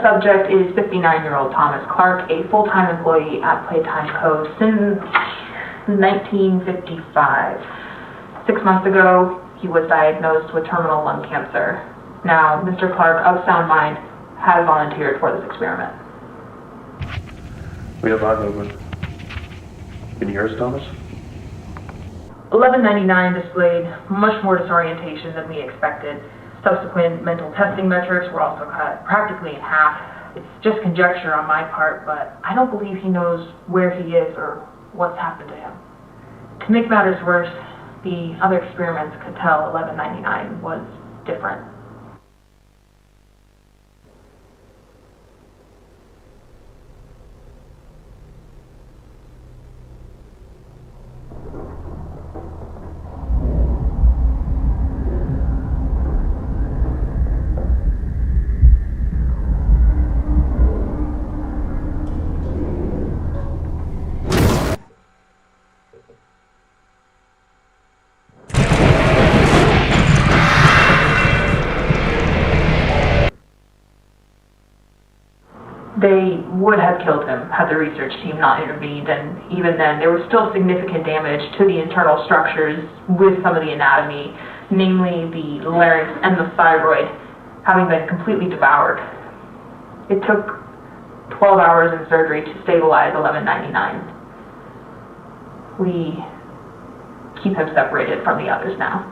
subject is 59-year-old Thomas Clark, a full-time employee at Playtime Co. since 1955. 6 months ago, he was diagnosed with terminal lung cancer. Now, Mr. Clark, of sound mind, has volunteered for this experiment. We have eye movement. Can you hear us, Thomas? 1199 displayed much more disorientation than we expected. Subsequent mental testing metrics were also cut practically in half. It's just conjecture on my part, but I don't believe he knows where he is or what's happened to him. To make matters worse, the other experiments could tell 1199 was different. They would have killed him had the research team not intervened, and even then there was still significant damage to the internal structures with some of the anatomy, namely the larynx and the thyroid, having been completely devoured. It took 12 hours in surgery to stabilize 1199. We keep him separated from the others now.